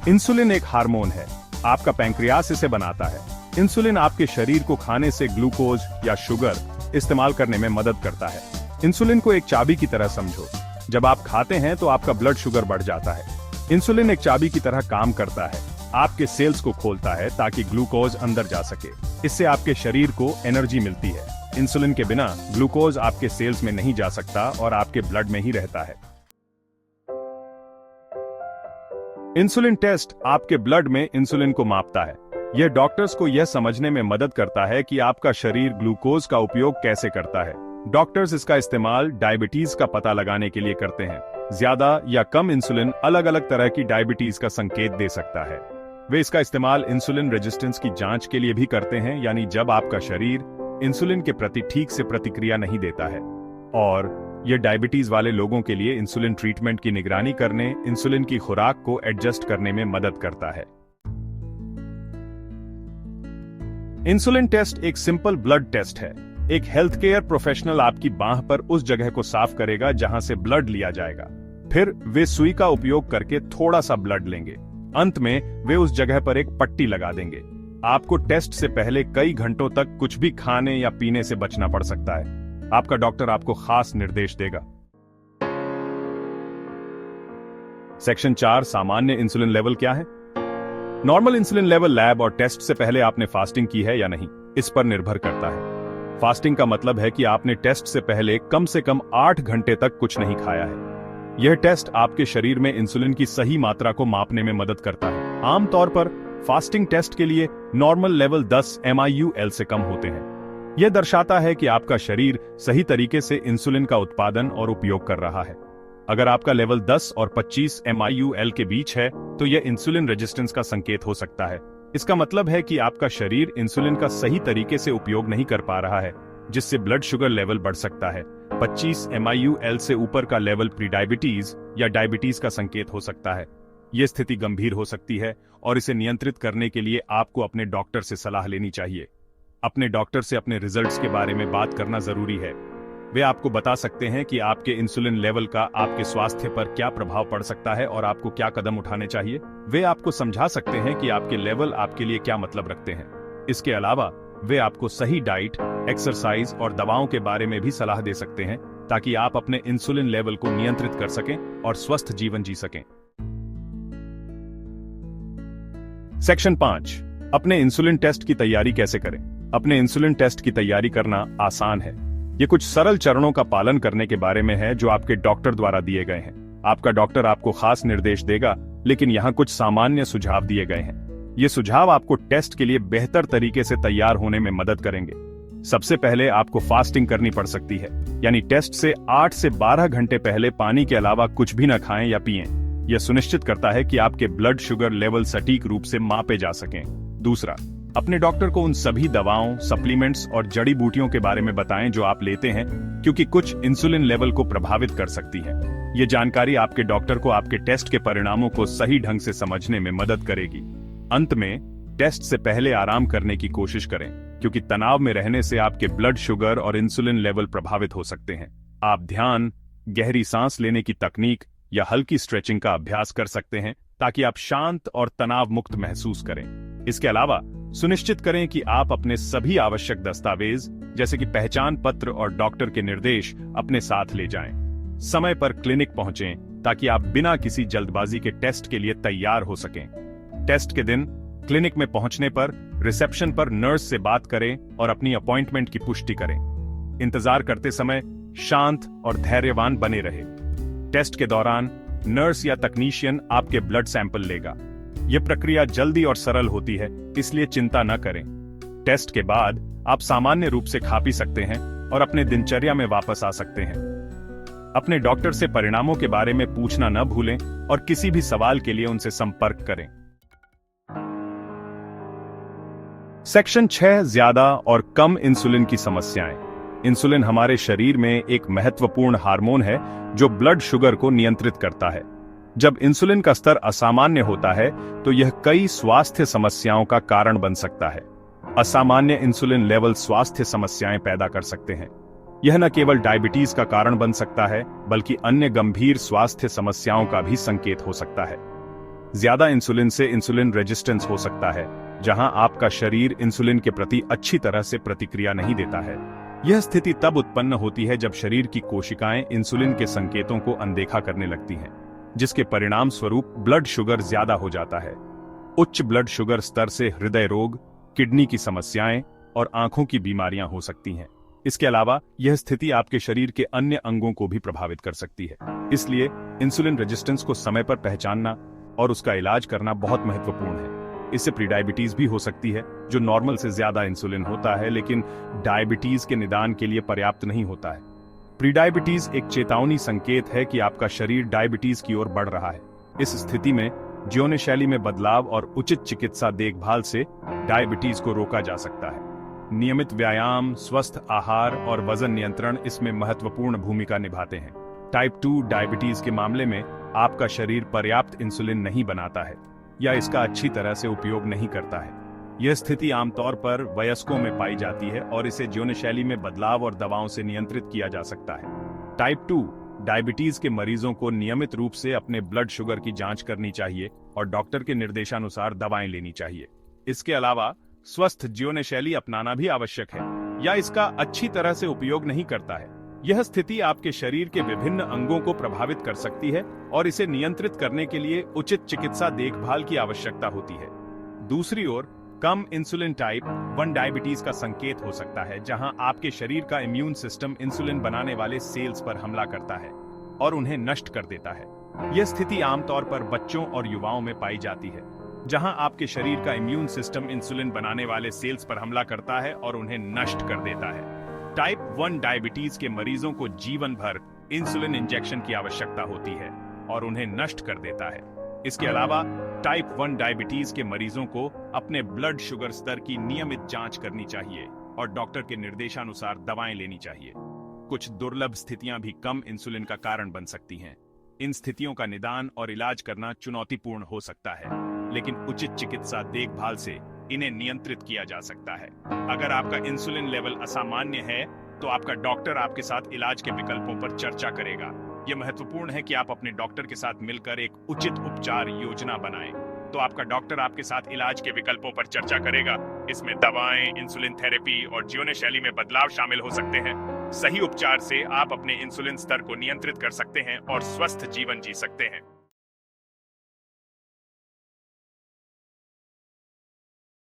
Insulin एक hormone है, आपका पैंक्रियास इसे बनाता है। इंसुलिन आपके शरीर को खाने से ग्लूकोज या शुगर इस्तेमाल करने में मदद करता है। इंसुलिन को एक चाबी की तरह समझो। जब आप खाते हैं तो आपका ब्लड शुगर बढ़ जाता है। इंसुलिन एक चाबी की तरह काम करता है, आपके सेल्स को खोलता है ताकि ग्लूकोज अंदर जा सके। इससे आपके शरीर को एनर्जी मिलती है। इंसुलिन के बिना ग्लूकोज आपके सेल्स में नहीं जा सकता और आपके ब्लड में ही रहता है। इंसुलिन टेस्ट आपके ब्लड में इंसुलिन को मापता है। यह डॉक्टर्स को यह समझने में मदद करता है कि आपका शरीर ग्लूकोज का उपयोग कैसे करता है। डॉक्टर्स इसका इस्तेमाल डायबिटीज का पता लगाने के लिए करते हैं। ज्यादा या कम इंसुलिन अलग अलग तरह की डायबिटीज का संकेत दे सकता है। वे इसका इस्तेमाल इंसुलिन रेजिस्टेंस की जांच के लिए भी करते हैं, यानी जब आपका शरीर इंसुलिन के प्रति ठीक से प्रतिक्रिया नहीं देता है। और यह डायबिटीज वाले लोगों के लिए इंसुलिन ट्रीटमेंट की निगरानी करने, इंसुलिन की खुराक को एडजस्ट करने में मदद करता है। इंसुलिन टेस्ट एक सिंपल ब्लड टेस्ट है। एक हेल्थ केयर प्रोफेशनल आपकी बांह पर उस जगह को साफ करेगा जहां से ब्लड लिया जाएगा। फिर वे सुई का उपयोग करके थोड़ा सा ब्लड लेंगे। अंत में वे उस जगह पर एक पट्टी लगा देंगे। आपको टेस्ट से पहले कई घंटों तक कुछ भी खाने या पीने से बचना पड़ सकता है। आपका डॉक्टर आपको खास निर्देश देगा। सेक्शन 4 सामान्य इंसुलिन लेवल क्या है? नॉर्मल इंसुलिन लेवल लैब और टेस्ट से पहले आपने फास्टिंग की है या नहीं, इस पर निर्भर करता है। फास्टिंग का मतलब है कि आपने टेस्ट से पहले कम से कम 8 घंटे तक कुछ नहीं खाया है। यह टेस्ट आपके शरीर में इंसुलिन की सही मात्रा को मापने में मदद करता है। आमतौर पर फास्टिंग टेस्ट के लिए नॉर्मल लेवल 10 MIUL से कम होते हैं। यह दर्शाता है कि आपका शरीर सही तरीके से इंसुलिन का उत्पादन और उपयोग कर रहा है। अगर आपका लेवल 10 और 25 MIUL के बीच है तो यह इंसुलिन रेजिस्टेंस का संकेत हो सकता है। इसका मतलब है कि आपका शरीर इंसुलिन का सही तरीके से उपयोग नहीं कर पा रहा है, जिससे ब्लड शुगर लेवल बढ़ सकता है। 25 MIUL से ऊपर का लेवल प्रीडायबिटीज या डायबिटीज का संकेत हो सकता है। यह स्थिति गंभीर हो सकती है और इसे नियंत्रित करने के लिए आपको अपने डॉक्टर से सलाह लेनी चाहिए। अपने डॉक्टर से अपने रिजल्ट्स के बारे में बात करना जरूरी है। वे आपको बता सकते हैं कि आपके इंसुलिन लेवल का आपके स्वास्थ्य पर क्या प्रभाव पड़ सकता है और आपको क्या कदम उठाने चाहिए। वे आपको समझा सकते हैं कि आपके लेवल आपके लिए क्या मतलब रखते हैं। इसके अलावा वे आपको सही डाइट, एक्सरसाइज और दवाओं के बारे में भी सलाह दे सकते हैं ताकि आप अपने इंसुलिन लेवल को नियंत्रित कर सकें और स्वस्थ जीवन जी सकें। सेक्शन 5 अपने इंसुलिन टेस्ट की तैयारी कैसे करें? अपने इंसुलिन टेस्ट की तैयारी करना आसान है। ये कुछ सरल चरणों का पालन करने के बारे में है जो आपके डॉक्टर द्वारा दिए गए हैं। आपका डॉक्टर आपको खास निर्देश देगा, लेकिन यहाँ कुछ सामान्य सुझाव दिए गए हैं। ये सुझाव आपको टेस्ट के लिए बेहतर तरीके से तैयार होने में मदद करेंगे। सबसे पहले आपको फास्टिंग करनी पड़ सकती है, यानी टेस्ट से 8 से 12 घंटे पहले पानी के अलावा कुछ भी न खाएं या पिएं। यह सुनिश्चित करता है कि आपके ब्लड शुगर लेवल सटीक रूप से मापे जा सकें। दूसरा, अपने डॉक्टर को उन सभी दवाओं, सप्लीमेंट्स और जड़ी बूटियों के बारे में बताएं जो आप लेते हैं, क्योंकि कुछ इंसुलिन लेवल को प्रभावित कर सकती है। ये जानकारी आपके डॉक्टर को आपके टेस्ट के परिणामों को सही ढंग से समझने में मदद करेगी। अंत में, टेस्ट से पहले आराम करने की कोशिश करें, क्योंकि तनाव में रहने से आपके ब्लड शुगर और इंसुलिन लेवल प्रभावित हो सकते हैं। आप ध्यान, गहरी सांस लेने की तकनीक या हल्की स्ट्रेचिंग का अभ्यास कर सकते हैं ताकि आप शांत और तनाव मुक्त महसूस करें। इसके अलावा सुनिश्चित करें कि आप अपने सभी आवश्यक दस्तावेज जैसे कि पहचान पत्र और डॉक्टर के निर्देश अपने साथ ले जाएं। समय पर क्लिनिक पहुंचें ताकि आप बिना किसी जल्दबाजी के टेस्ट के लिए तैयार हो सकें। टेस्ट के दिन क्लिनिक में पहुंचने पर रिसेप्शन पर नर्स से बात करें और अपनी अपॉइंटमेंट की पुष्टि करें। इंतजार करते समय शांत और धैर्यवान बने रहे। टेस्ट के दौरान नर्स या तकनीशियन आपके ब्लड सैंपल लेगा। यह प्रक्रिया जल्दी और सरल होती है, इसलिए चिंता न करें। टेस्ट के बाद आप सामान्य रूप से खा पी सकते हैं और अपने दिनचर्या में वापस आ सकते हैं। अपने डॉक्टर से परिणामों के बारे में पूछना न भूलें और किसी भी सवाल के लिए उनसे संपर्क करें। सेक्शन 6 ज्यादा और कम इंसुलिन की समस्याएं। इंसुलिन हमारे शरीर में एक महत्वपूर्ण हार्मोन है जो ब्लड शुगर को नियंत्रित करता है। जब इंसुलिन का स्तर असामान्य होता है तो यह कई स्वास्थ्य समस्याओं का कारण बन सकता है। असामान्य इंसुलिन लेवल स्वास्थ्य समस्याएं पैदा कर सकते हैं। यह न केवल डायबिटीज का कारण बन सकता है, बल्कि अन्य गंभीर स्वास्थ्य समस्याओं का भी संकेत हो सकता है। ज्यादा इंसुलिन से इंसुलिन रेजिस्टेंस हो सकता है, जहां आपका शरीर इंसुलिन के प्रति अच्छी तरह से प्रतिक्रिया नहीं देता है। यह स्थिति तब उत्पन्न होती है जब शरीर की कोशिकाएं इंसुलिन के संकेतों को अनदेखा करने लगती हैं, जिसके परिणाम स्वरूप ब्लड शुगर ज्यादा हो जाता है। उच्च ब्लड शुगर स्तर से हृदय रोग, किडनी की समस्याएं और आंखों की बीमारियां हो सकती हैं। इसके अलावा यह स्थिति आपके शरीर के अन्य अंगों को भी प्रभावित कर सकती है। इसलिए इंसुलिन रेजिस्टेंस को समय पर पहचानना और उसका इलाज करना बहुत महत्वपूर्ण है। इससे प्रीडायबिटीज भी हो सकती है, जो नॉर्मल से ज्यादा इंसुलिन होता है लेकिन डायबिटीज के निदान के लिए पर्याप्त नहीं होता है। प्रीडायबिटीज एक चेतावनी संकेत है कि आपका शरीर डायबिटीज की ओर बढ़ रहा है। इस स्थिति में जीवन शैली में बदलाव और उचित चिकित्सा देखभाल से डायबिटीज को रोका जा सकता है। नियमित व्यायाम, स्वस्थ आहार और वजन नियंत्रण इसमें महत्वपूर्ण भूमिका निभाते हैं। टाइप 2 डायबिटीज के मामले में आपका शरीर पर्याप्त इंसुलिन नहीं बनाता है या इसका अच्छी तरह से उपयोग नहीं करता है। यह स्थिति आमतौर पर वयस्कों में पाई जाती है और इसे जीवनशैली में बदलाव और दवाओं से नियंत्रित किया जा सकता है। टाइप 2 डायबिटीज के मरीजों को नियमित रूप से अपने ब्लड शुगर की जांच करनी चाहिए और डॉक्टर के निर्देशानुसार दवाएं लेनी चाहिए। इसके अलावा स्वस्थ जीवनशैली अपनाना भी आवश्यक है या इसका अच्छी तरह से उपयोग नहीं करता है। यह स्थिति आपके शरीर के विभिन्न अंगों को प्रभावित कर सकती है और इसे नियंत्रित करने के लिए उचित चिकित्सा देखभाल की आवश्यकता होती है। दूसरी ओर, कम इंसुलिन टाइप 1 डायबिटीज का संकेत हो सकता है, जहां आपके शरीर का इम्यून सिस्टम इंसुलिन बनाने वाले सेल्स पर हमला करता है और उन्हें नष्ट कर देता है। यह स्थिति आमतौर पर बच्चों और युवाओं में पाई जाती है, जहां आपके शरीर का इम्यून सिस्टम इंसुलिन बनाने वाले सेल्स पर हमला करता है और उन्हें नष्ट कर देता है। टाइप 1 डायबिटीज के मरीजों को जीवन भर इंसुलिन इंजेक्शन की आवश्यकता होती है और उन्हें नष्ट कर देता है। इसके अलावा टाइप 1 डायबिटीज के मरीजों को अपने ब्लड शुगर स्तर की नियमित जांच करनी चाहिए और डॉक्टर के निर्देशानुसार दवाएं लेनी चाहिए। कुछ दुर्लभ स्थितियां भी कम इंसुलिन का कारण बन सकती हैं। इन स्थितियों का निदान और इलाज करना चुनौतीपूर्ण हो सकता है, लेकिन उचित चिकित्सा देखभाल से इन्हें नियंत्रित किया जा सकता है। अगर आपका इंसुलिन लेवल असामान्य है, तो आपका डॉक्टर आपके साथ इलाज के विकल्पों पर चर्चा करेगा। यह महत्वपूर्ण है कि आप अपने डॉक्टर के साथ मिलकर एक उचित उपचार योजना बनाएं। तो आपका डॉक्टर आपके साथ इलाज के विकल्पों पर चर्चा करेगा। इसमें दवाएं, इंसुलिन थेरेपी और जीवनशैली में बदलाव शामिल हो सकते हैं। सही उपचार से आप अपने इंसुलिन स्तर को नियंत्रित कर सकते हैं और स्वस्थ जीवन जी सकते हैं।